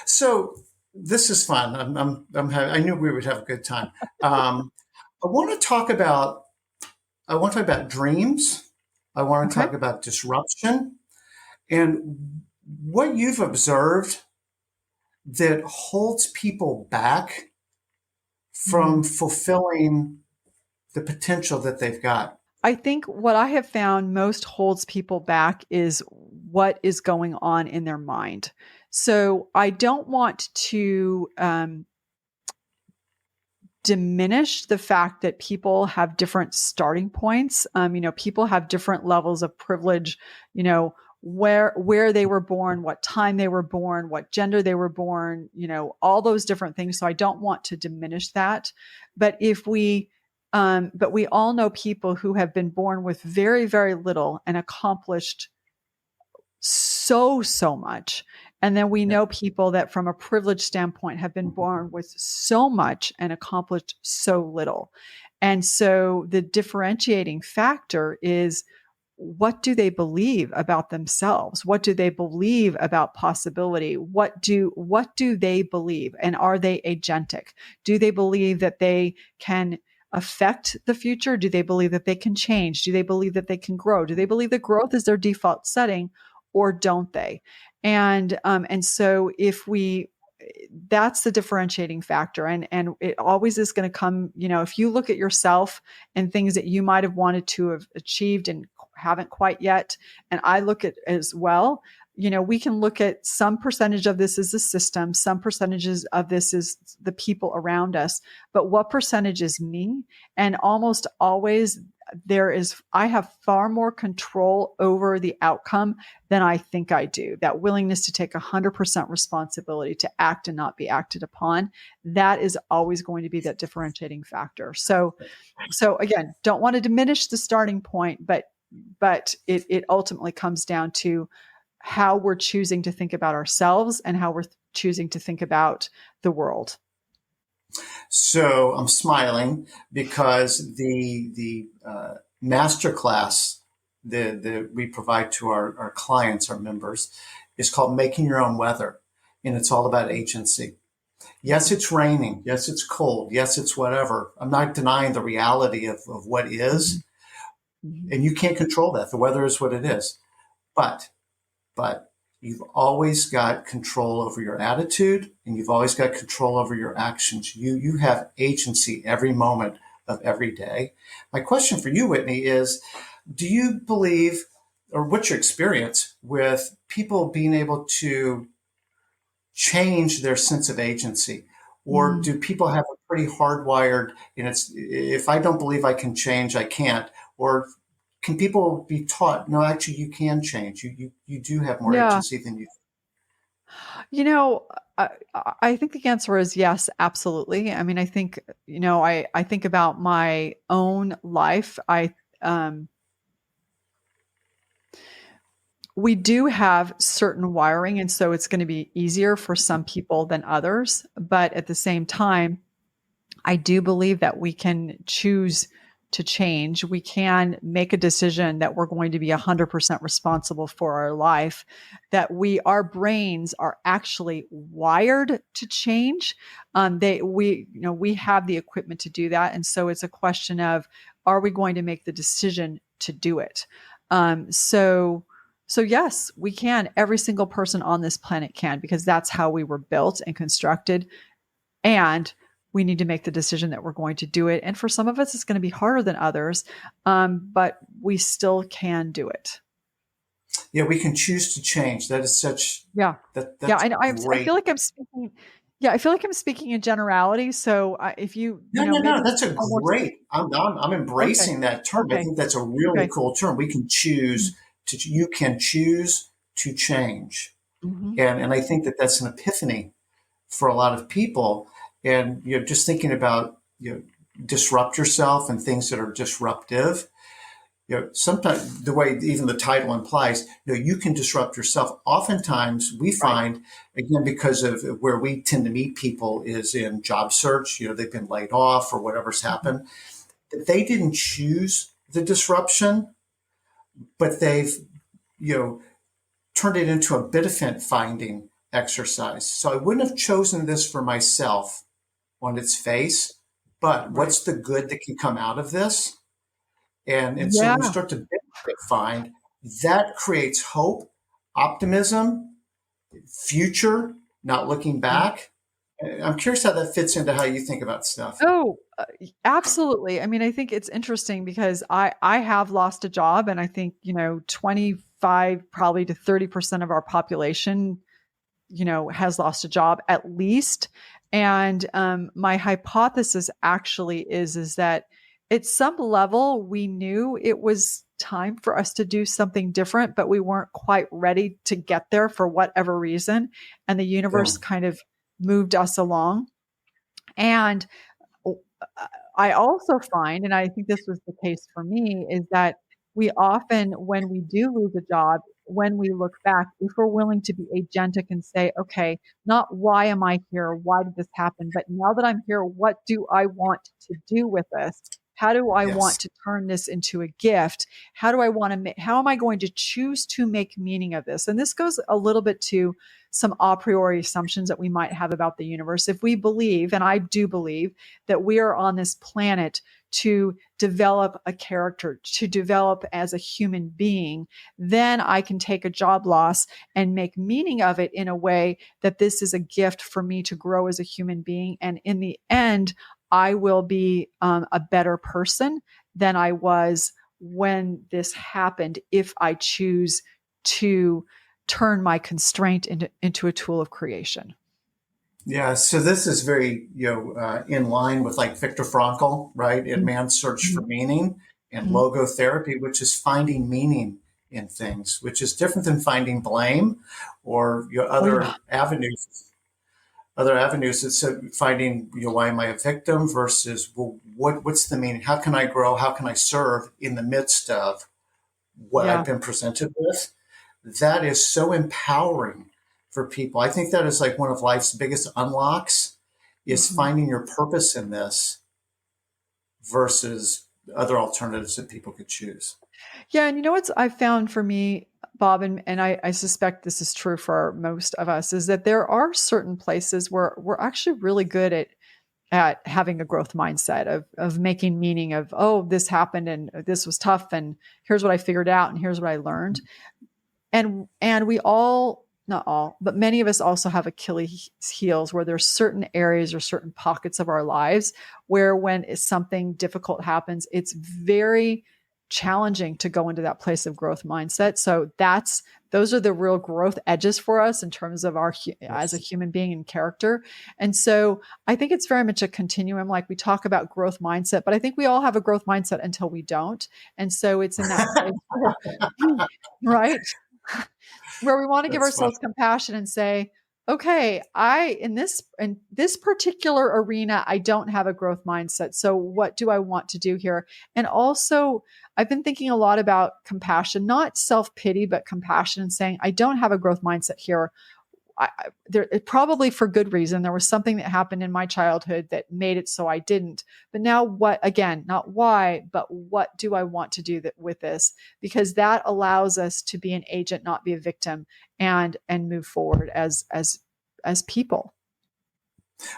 So this is fun. I knew we would have a good time. Um, I want to talk about, I want to talk about dreams. I want to Okay. talk about disruption and what you've observed that holds people back from Mhm. fulfilling the potential that they've got. I think what I have found most holds people back is what is going on in their mind. So I don't want to diminish the fact that people have different starting points. People have different levels of privilege. Where they were born, what time they were born, what gender they were born. All those different things. So I don't want to diminish that. But but we all know people who have been born with very, very little and accomplished so much. And then we Yeah. know people that from a privileged standpoint have been born with so much and accomplished so little. And so the differentiating factor is, what do they believe about themselves? What do they believe about possibility? What do they believe? And are they agentic? Do they believe that they can affect the future? Do they believe that they can change? Do they believe that they can grow? Do they believe that growth is their default setting, or don't they? And so if we that's the differentiating factor, and it always is going to come, if you look at yourself and things that you might have wanted to have achieved and haven't quite yet, and I look at as well, we can look at some percentage of this is the system, some percentages of this is the people around us, but what percentage is me? And almost always I have far more control over the outcome than I think I do. That willingness to take 100% responsibility, to act and not be acted upon, that is always going to be that differentiating factor. So again, don't want to diminish the starting point, but it ultimately comes down to how we're choosing to think about ourselves and how we're choosing to think about the world. So I'm smiling because the master class that we provide to our clients, our members, is called Making Your Own Weather, and it's all about agency. Yes, it's raining. Yes, it's cold. Yes, it's whatever. I'm not denying the reality of what Mhm. is, Mhm. and you can't control that. The weather is what it is. But but you've always got control over your attitude, and you've always got control over your actions. You have agency every moment of every day. My question for you, Whitney, is do you believe, or what's your experience with people being able to change their sense of agency? Or Mm. do people have a pretty hardwired, it's if I don't believe I can change, I can't? Or can people be taught, no, actually you can change. You do have more Yeah. agency than you. You know, I, I think the answer is yes, absolutely. I mean, I think, I think about my own life. Um, we do have certain wiring, and so it's going to be easier for some people than others. But at the same time, I do believe that we can choose to change. We can make a decision that we're going to be 100% responsible for our life, that our brains are actually wired to change. We have the equipment to do that. And so it's a question of, are we going to make the decision to do it? Um, so, so yes, we can. Every single person on this planet can, because that's how we were built and constructed. And we need to make the decision that we're going to do it. And for some of us, it's going to be harder than others, but we still can do it. Yeah, we can choose to change. That is such Yeah. Yeah. that's I great. feel like I'm speaking. Yeah. I feel like I'm speaking in generality. So if No, no, no, maybe that's a one more. great. I'm Okay. embracing that term. I Okay. think that's a really Okay. cool term. We can choose to. You can choose to change, Mm-hmm. and I think that that's an epiphany for a lot of people. And just thinking about disrupt yourself and things that are disruptive. Sometimes the way even the title implies, you can disrupt yourself. Oftentimes we Right. find, again, because of where we tend to meet people is in job search, they've been laid off or whatever's Mm-hmm. happened. They didn't choose the disruption, but they've, you know, turned it into a benefit finding exercise. So I wouldn't have chosen this for myself on its face, but Right. what's the good that can come out of this? And so Yeah. we start to benefit find that creates hope, optimism, future, not looking back. I'm curious how that fits into how you think about stuff. Oh, absolutely. I mean, I think it's interesting because I have lost a job, and I think, 25 probably to 30% of our population, has lost a job at least. And my hypothesis actually is that at some level we knew it was time for us to do something different, but we weren't quite ready to get there for whatever reason. And the Yeah. universe kind of moved us along. And I also find, and I think this was the case for me, is that we often, when we do lose a job, when we look back, if we're willing to be agentic and say, okay, not why am I here? Why did this happen? But now that I'm here, what do I want to do with this? How do I want Yes. to turn this into a gift? How do I want to make, how am I going to choose to make meaning of this? And this goes a little bit to some a priori assumptions that we might have about the universe. If we believe, and I do believe, that we are on this planet to develop a character, to develop as a human being, then I can take a job loss and make meaning of it in a way that this is a gift for me to grow as a human being. And in the end, I will be a better person than I was when this happened if I choose to turn my constraint into a tool of creation. Yeah, so this is very, in line with like Viktor Frankl, right? In Man's Search for Meaning, and Mhm. logotherapy, which is finding meaning in things, which is different than finding blame or Oh, yeah. other avenues. Other avenues. It's finding, why am I a victim versus, well, what's the meaning? How can I grow? How can I serve in the midst of what I've Yeah. been presented with? That is so empowering for people. I think that is like one of life's biggest unlocks is Mhm. finding your purpose in this versus other alternatives that people could choose. Yeah. And you know what's I found for me, Bob, and I suspect this is true for most of us, is that there are certain places where we're actually really good at having a growth mindset of making meaning of, oh, this happened and this was tough and here's what I figured out and here's what I learned. And we all, not all, but many of us also have Achilles heels where there's certain areas or certain pockets of our lives where when something difficult happens, it's very challenging to go into that place of growth mindset. So those are the real growth edges for us in terms of our as a Yes. human being and character. And so I think it's very much a continuum. Like we talk about growth mindset, but I think we all have a growth mindset until we don't. And so it's in that place where, right? Where we want to give That's fun. ourselves compassion and say, okay, in this particular arena, I don't have a growth mindset. So what do I want to do here? And also, I've been thinking a lot about compassion, not self-pity, but compassion, and saying, I don't have a growth mindset here. There probably for good reason. There was something that happened in my childhood that made it so I didn't. But now, what again? Not why, but what do I want to do with this? Because that allows us to be an agent, not be a victim, and move forward as people.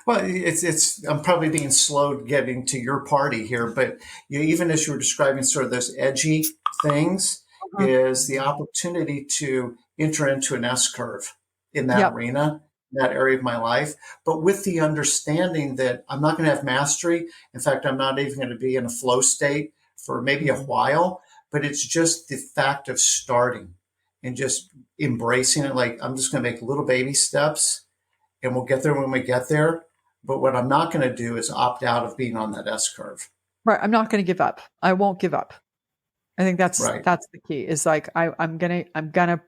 Well, it's. I'm probably being slow getting to your party here, but even as you were describing sort of those edgy things, Uh-huh. is the opportunity to enter into an S curve in that Yep. arena, that area of my life, but with the understanding that I'm not going to have mastery. In fact, I'm not even going to be in a flow state for maybe a Mhm. while. But it's just the fact of starting and just embracing it. Like I'm just going to make little baby steps and we'll get there when we get there. But what I'm not going to do is opt out of being on that S curve. Right. I'm not going to give up. I won't give up. I think that's Right. that's the key. Is like I'm gonna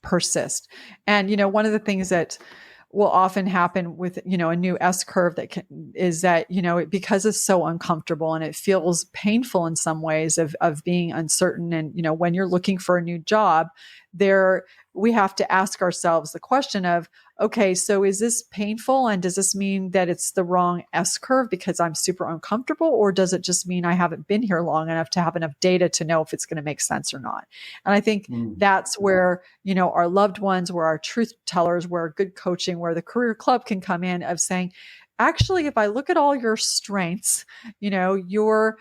persist. And one of the things that will often happen with a new S curve is that because it's so uncomfortable and it feels painful in some ways of being uncertain, and when you're looking for a new job, we have to ask ourselves the question of, okay, so is this painful? And does this mean that it's the wrong S curve because I'm super uncomfortable? Or does it just mean I haven't been here long enough to have enough data to know if it's going to make sense or not? And I think that's where, our loved ones, where our truth tellers, where good coaching, where the career club can come in of saying, actually, if I look at all your strengths, you're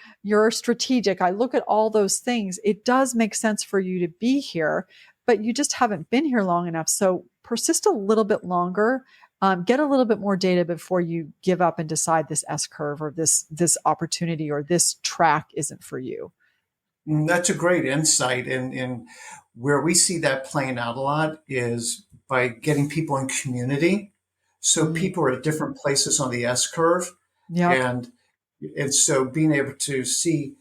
strategic. I look at all those things. It does make sense for you to be here, but you just haven't been here long enough. So persist a little bit longer, get a little bit more data before you give up and decide this S curve or this opportunity or this track isn't for you. That's a great insight. And where we see that playing out a lot is by getting people in community. So people are at different places on the S curve. Yep. And so being able to see,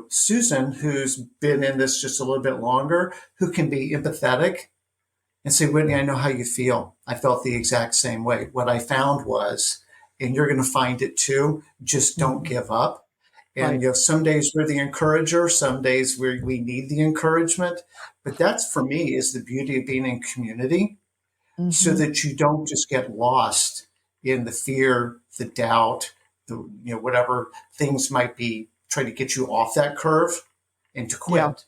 Susan, who's been in this just a little bit longer, who can be empathetic and say, Whitney, I know how you feel. I felt the exact same way. What I found was, and you're going to find it too, just don't give up. And, Right. some days we're the encourager, some days we need the encouragement. But that's, for me, is the beauty of being in community, so that you don't just get lost in the fear, the doubt, whatever things might be trying to get you off that curve and to quit.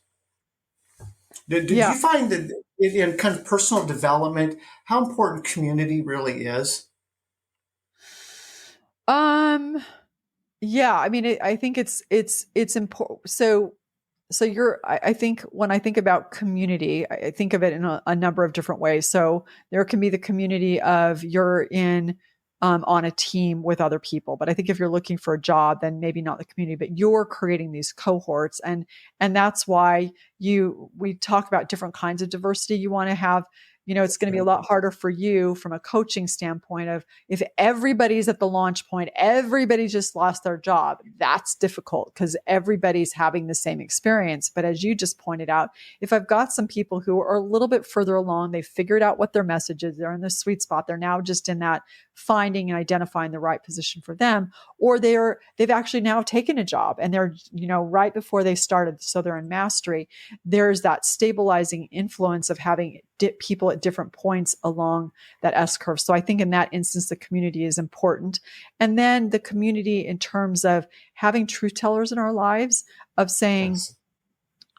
Yeah. Did Yeah. you find that in kind of personal development, how important community really is? Yeah, I mean, I think it's important. I think when I think about community, I think of it in a number of different ways. So there can be the community of you're in on a team with other people, but I think if you're looking for a job, then maybe not the community, but you're creating these cohorts, and that's why we talk about different kinds of diversity you want to have. It's going to be a lot harder for you from a coaching standpoint of if everybody's at the launch point, everybody just lost their job. That's difficult because everybody's having the same experience. But as you just pointed out, if I've got some people who are a little bit further along, they've figured out what their message is, they're in the sweet spot, they're now just in that finding and identifying the right position for them, or they've actually now taken a job and they're, right before they started, so they're in mastery. There's that stabilizing influence of having people at different points along that S curve. So I think in that instance, the community is important. And then the community in terms of having truth tellers in our lives of saying, Yes.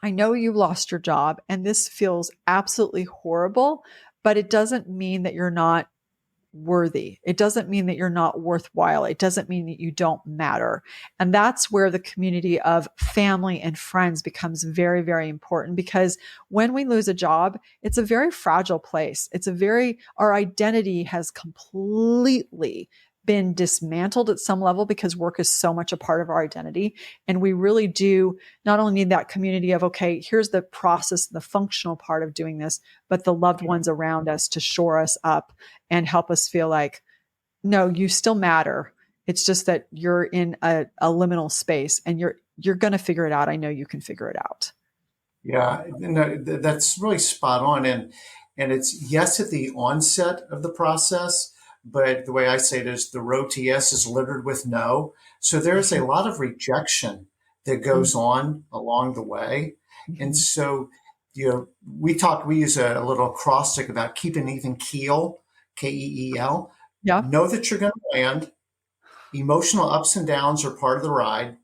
I know you lost your job and this feels absolutely horrible, but it doesn't mean that you're not worthy. It doesn't mean that you're not worthwhile. It doesn't mean that you don't matter. And that's where the community of family and friends becomes very, very important, because when we lose a job, it's a very fragile place. Our identity has completely been dismantled at some level because work is so much a part of our identity. And we really do not only need that community of, okay, here's the process, the functional part of doing this, but the loved ones around us to shore us up and help us feel like, no, you still matter. It's just that you're in a liminal space and you're going to figure it out. I know you can figure it out. Yeah, no, that's really spot on. And it's yes at the onset of the process, but the way I say it is the road to yes is littered with no. So there's a lot of rejection that goes on along the way. And so, we use a little acrostic about keep an even keel, KEEL. Yeah. Know that you're going to land. Emotional ups and downs are part of the ride.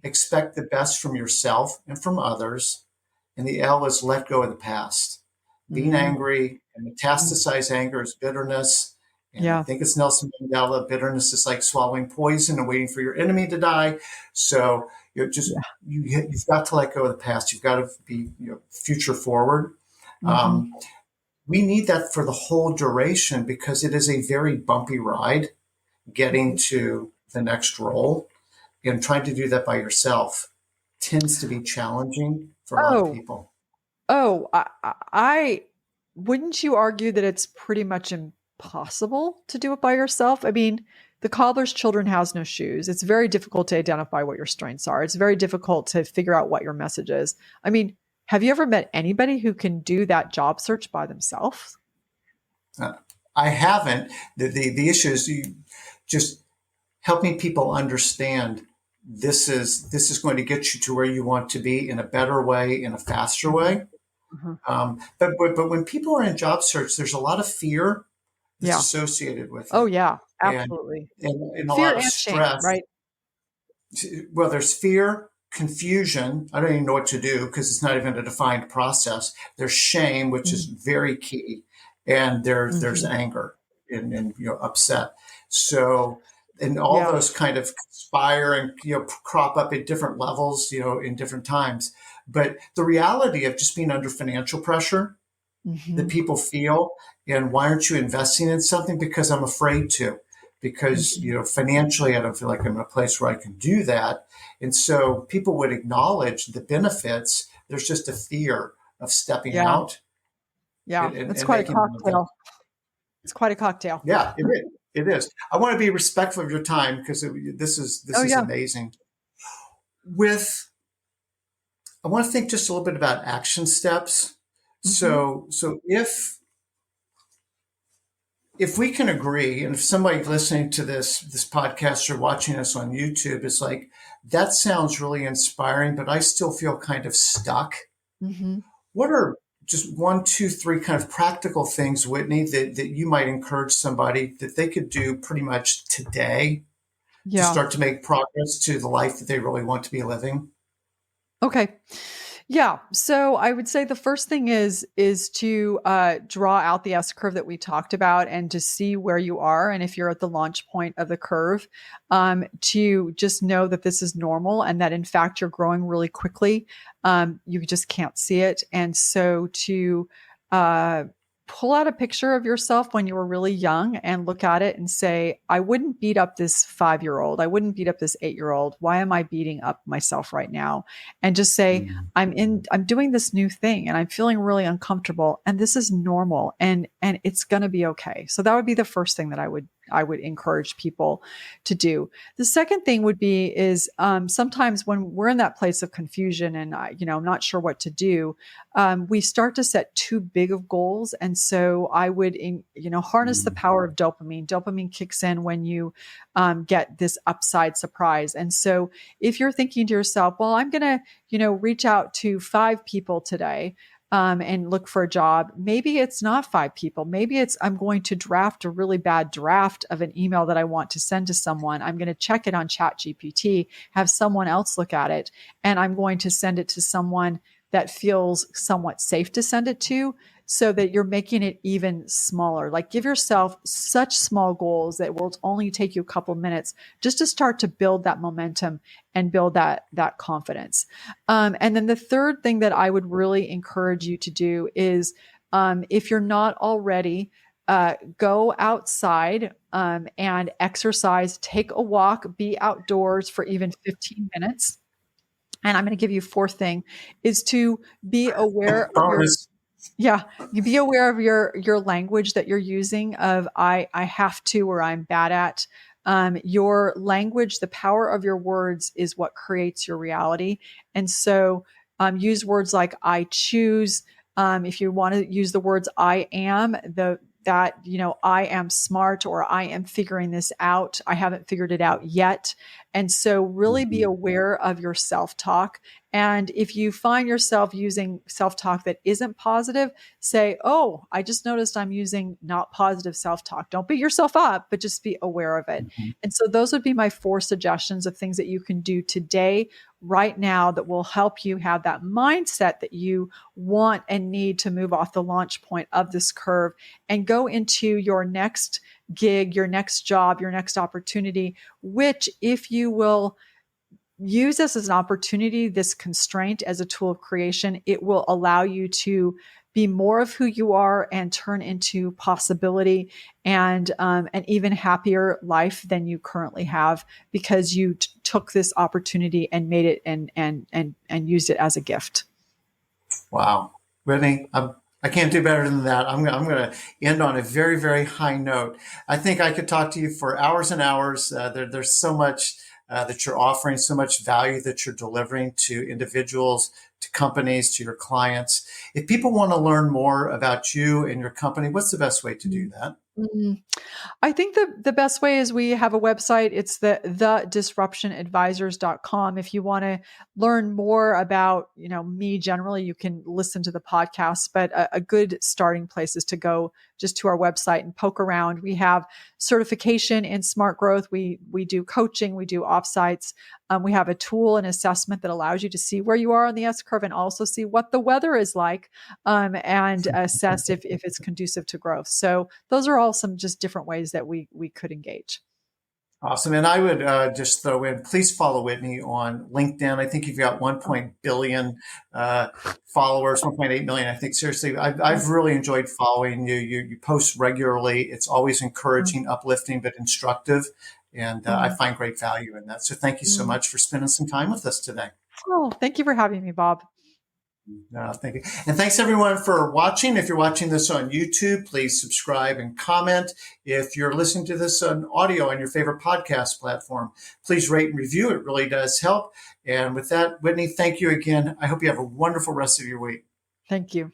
Expect the best from yourself and from others. And the L is let go of the past. Being angry and metastasize anger is bitterness. And I think it's Nelson Mandela. Bitterness is like swallowing poison and waiting for your enemy to die. So you've got to let go of the past. You've got to be future forward. We need that for the whole duration because it is a very bumpy ride getting to the next role, and trying to do that by yourself tends to be challenging for a lot of people. I wouldn't you argue that it's pretty much impossible to do it by yourself? I mean, the cobbler's children has no shoes. It's very difficult to identify what your strengths are. It's very difficult to figure out what your message is. I mean, have you ever met anybody who can do that job search by themselves? I haven't. The issue is just helping people understand this is going to get you to where you want to be in a better way, in a faster way. Mhm. But when people are in job search, there's a lot of fear that's Yeah. associated with Oh, it, yeah, and absolutely. and a Fear lot of and shame, stress. right? Well, there's fear, confusion. I don't even know what to do because it's not even a defined process. There's shame, which is Mhm. very key, and there's Mhm. anger and upset. So, and all Yeah. those kind of conspire and crop up at different levels, in different times. But the reality of just being under financial pressure that Mhm. people feel, and why aren't you investing in something? Because I'm afraid to, because Mhm. financially I don't feel like I'm in a place where I can do that. And so people would acknowledge the benefits. There's just a fear of stepping Yeah. out Yeah. It's and quite a making an investment. cocktail. It's quite a cocktail. Yeah, it is. It is. I want to be respectful of your time because this Oh, is yeah. amazing. With I want to think just a little bit about action steps. Mhm. So if we can agree, and if somebody listening to this podcast or watching us on YouTube is like, that sounds really inspiring, but I still feel kind of stuck. Mhm. What are just one, two, three kind of practical things, Whitney, that you might encourage somebody that they could do pretty much today to Yeah. start to make progress to the life that they really want to be living? Okay. Yeah. So I would say the first thing is to draw out the S curve that we talked about and to see where you are, and if you're at the launch point of the curve, to just know that this is normal and that in fact you're growing really quickly. You just can't see it, and so to uh, pull out a picture of yourself when you were really young and look at it and say, I wouldn't beat up this 5-year old. I wouldn't beat up this 8-year old. Why am I beating up myself right now? And just say, I'm doing this new thing and I'm feeling really uncomfortable and this is normal and it's going to be okay. So that would be the first thing that I would encourage people to do. The second thing would be is sometimes when we're in that place of confusion and I'm not sure what to do, we start to set too big of goals, and so I would harness the power of dopamine. Dopamine kicks in when you get this upside surprise, and so if you're thinking to yourself, well, I'm going to reach out to 5 people today and look for a job. Maybe it's not 5 people. Maybe it's I'm going to draft a really bad draft of an email that I want to send to someone. I'm going to check it on ChatGPT, have someone else look at it, and I'm going to send it to someone that feels somewhat safe to send it to, so that you're making it even smaller. Like give yourself such small goals that will only take you a couple minutes just to start to build that momentum and build that confidence. And then the third thing that I would really encourage you to do is, if you're not already, go outside and exercise, take a walk, be outdoors for even 15 minutes. And I'm going to give you fourth thing is to be aware of your Bonus. yeah, you be aware of your language that you're using of I have to or I'm bad at. Your language, the power of your words is what creates your reality. And so use words like I choose. If you want to use the words I am, I am smart or I am figuring this out. I haven't figured it out yet. And so really be aware of your self-talk. And if you find yourself using self-talk that isn't positive, say, oh, I just noticed I'm using not positive self-talk. Don't beat yourself up, but just be aware of it. And so those would be my 4 suggestions of things that you can do today, right now, that will help you have that mindset that you want and need to move off the launch point of this curve and go into your next gig, your next job, your next opportunity, which if you will use this as an opportunity, this constraint as a tool of creation, it will allow you to be more of who you are and turn into possibility and an even happier life than you currently have, because you took this opportunity and made it and used it as a gift. Wow. Whitney, I can't do better than that. I'm going to end on a very, very high note. I think I could talk to you for hours and hours. There's so much that you're offering, so much value that you're delivering to individuals, to companies, to your clients. If people want to learn more about you and your company, what's the best way to do that? Mm. I think the best way is we have a website. It's the disruptionadvisors.com. If you want to learn more about, me generally, you can listen to the podcast, but a good starting place is to go just to our website and poke around. We have certification in smart growth. We do coaching, we do offsites. We have a tool and assessment that allows you to see where you are on the S curve and also see what the weather is like, and assess if it's conducive to growth. So those are all some just different ways that we could engage. Awesome. And I would just throw in, please follow Whitney on LinkedIn. I think you've got 1 billion followers, 1.8 million. I think seriously, I've really enjoyed following you. You post regularly. It's always encouraging, uplifting, but instructive. And I find great value in that. So thank you so much for spending some time with us today. Oh, thank you for having me, Bob. No, thank you. And thanks everyone for watching. If you're watching this on YouTube, please subscribe and comment. If you're listening to this on audio on your favorite podcast platform, please rate and review. It really does help. And with that, Whitney, thank you again. I hope you have a wonderful rest of your week. Thank you.